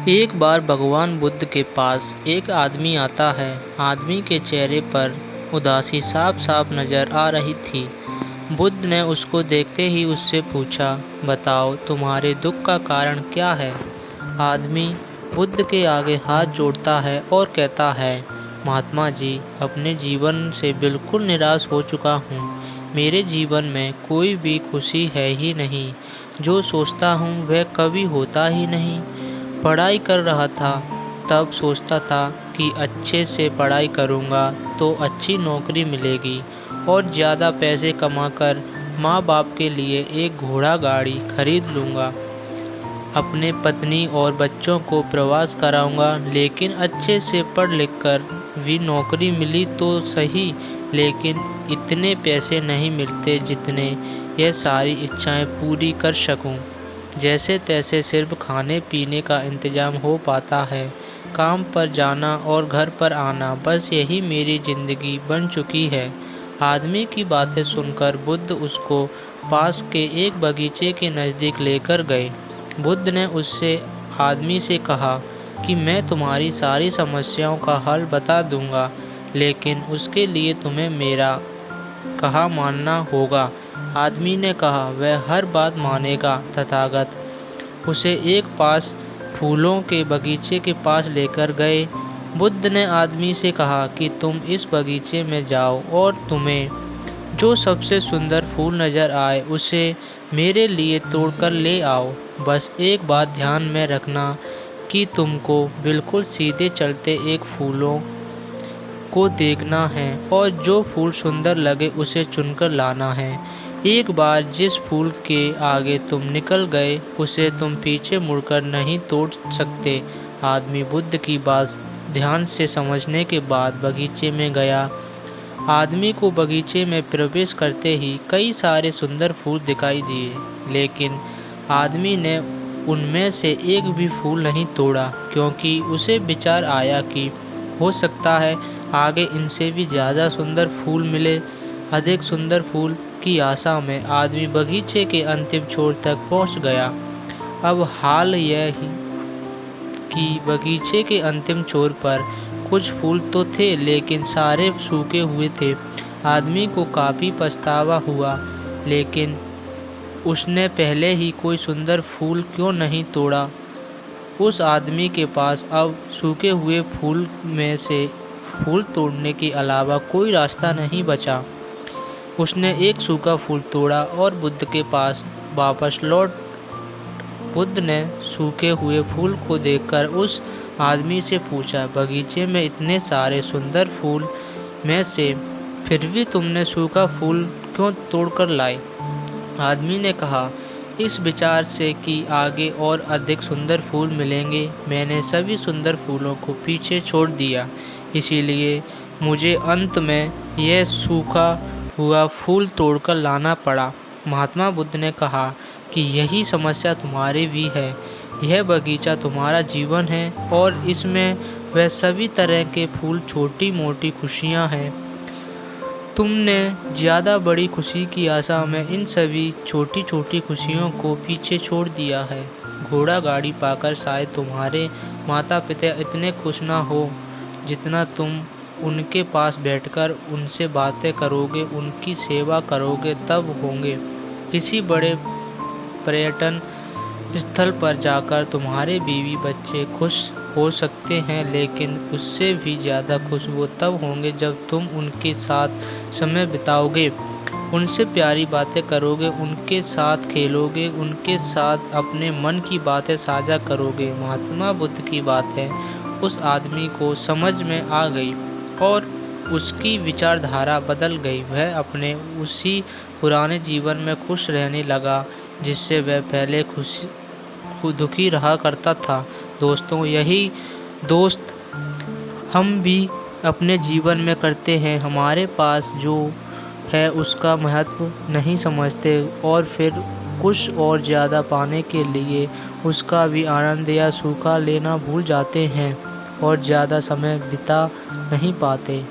एक बार भगवान बुद्ध के पास एक आदमी आता है। आदमी के चेहरे पर उदासी साफ साफ नजर आ रही थी। बुद्ध ने उसको देखते ही उससे पूछा, बताओ तुम्हारे दुख का कारण क्या है। आदमी बुद्ध के आगे हाथ जोड़ता है और कहता है, महात्मा जी, अपने जीवन से बिल्कुल निराश हो चुका हूँ। मेरे जीवन में कोई भी खुशी है ही नहीं। जो सोचता हूँ वह कभी होता ही नहीं। पढ़ाई कर रहा था तब सोचता था कि अच्छे से पढ़ाई करूँगा तो अच्छी नौकरी मिलेगी और ज़्यादा पैसे कमाकर माँ बाप के लिए एक घोड़ा गाड़ी खरीद लूँगा। अपने पत्नी और बच्चों को प्रवास कराऊंगा। लेकिन अच्छे से पढ़ लिख कर भी नौकरी मिली तो सही, लेकिन इतने पैसे नहीं मिलते जितने यह सारी इच्छाएं पूरी कर सकूं। जैसे तैसे सिर्फ खाने पीने का इंतजाम हो पाता है। काम पर जाना और घर पर आना, बस यही मेरी ज़िंदगी बन चुकी है। आदमी की बातें सुनकर बुद्ध उसको पास के एक बगीचे के नज़दीक लेकर गए। बुद्ध ने उससे आदमी से कहा कि मैं तुम्हारी सारी समस्याओं का हल बता दूंगा, लेकिन उसके लिए तुम्हें मेरा कहा मानना होगा। आदमी ने कहा, वह हर बात मानेगा। तथागत उसे एक पास फूलों के बगीचे के पास लेकर गए। बुद्ध ने आदमी से कहा कि तुम इस बगीचे में जाओ और तुम्हें जो सबसे सुंदर फूल नज़र आए उसे मेरे लिए तोड़कर ले आओ। बस एक बात ध्यान में रखना कि तुमको बिल्कुल सीधे चलते एक फूलों को देखना है और जो फूल सुंदर लगे उसे चुनकर लाना है। एक बार जिस फूल के आगे तुम निकल गए उसे तुम पीछे मुड़कर नहीं तोड़ सकते। आदमी बुद्ध की बात ध्यान से समझने के बाद बगीचे में गया। आदमी को बगीचे में प्रवेश करते ही कई सारे सुंदर फूल दिखाई दिए, लेकिन आदमी ने उनमें से एक भी फूल नहीं तोड़ा, क्योंकि उसे विचार आया कि हो सकता है आगे इनसे भी ज़्यादा सुंदर फूल मिले। अधिक सुंदर फूल की आशा में आदमी बगीचे के अंतिम छोर तक पहुंच गया। अब हाल यह ही कि बगीचे के अंतिम छोर पर कुछ फूल तो थे, लेकिन सारे सूखे हुए थे। आदमी को काफ़ी पछतावा हुआ, लेकिन उसने पहले ही कोई सुंदर फूल क्यों नहीं तोड़ा। उस आदमी के पास अब सूखे हुए फूल में से फूल तोड़ने के अलावा कोई रास्ता नहीं बचा। उसने एक सूखा फूल तोड़ा और बुद्ध के पास वापस लौट। बुद्ध ने सूखे हुए फूल को देखकर उस आदमी से पूछा, बगीचे में इतने सारे सुंदर फूल में से फिर भी तुमने सूखा फूल क्यों तोड़कर लाए। आदमी ने कहा, इस विचार से कि आगे और अधिक सुंदर फूल मिलेंगे, मैंने सभी सुंदर फूलों को पीछे छोड़ दिया। इसीलिए मुझे अंत में यह सूखा हुआ फूल तोड़कर लाना पड़ा। महात्मा बुद्ध ने कहा कि यही समस्या तुम्हारी भी है। यह बगीचा तुम्हारा जीवन है और इसमें वह सभी तरह के फूल, छोटी मोटी खुशियाँ हैं। तुमने ज़्यादा बड़ी खुशी की आशा में इन सभी छोटी छोटी खुशियों को पीछे छोड़ दिया है। घोड़ा गाड़ी पाकर शायद तुम्हारे माता पिता इतने खुश ना हो जितना तुम उनके पास बैठकर उनसे बातें करोगे, उनकी सेवा करोगे तब होंगे। किसी बड़े पर्यटन स्थल पर जाकर तुम्हारे बीवी बच्चे खुश हो सकते हैं, लेकिन उससे भी ज़्यादा खुश वो तब होंगे जब तुम उनके साथ समय बिताओगे, उनसे प्यारी बातें करोगे, उनके साथ खेलोगे, उनके साथ अपने मन की बातें साझा करोगे। महात्मा बुद्ध की बातें उस आदमी को समझ में आ गई और उसकी विचारधारा बदल गई। वह अपने उसी पुराने जीवन में खुश रहने लगा जिससे वह पहले दुखी रहा करता था। दोस्तों, यही दोस्त हम भी अपने जीवन में करते हैं। हमारे पास जो है उसका महत्व नहीं समझते और फिर कुछ और ज़्यादा पाने के लिए उसका भी आनंद या सूखा लेना भूल जाते हैं और ज़्यादा समय बिता नहीं पाते।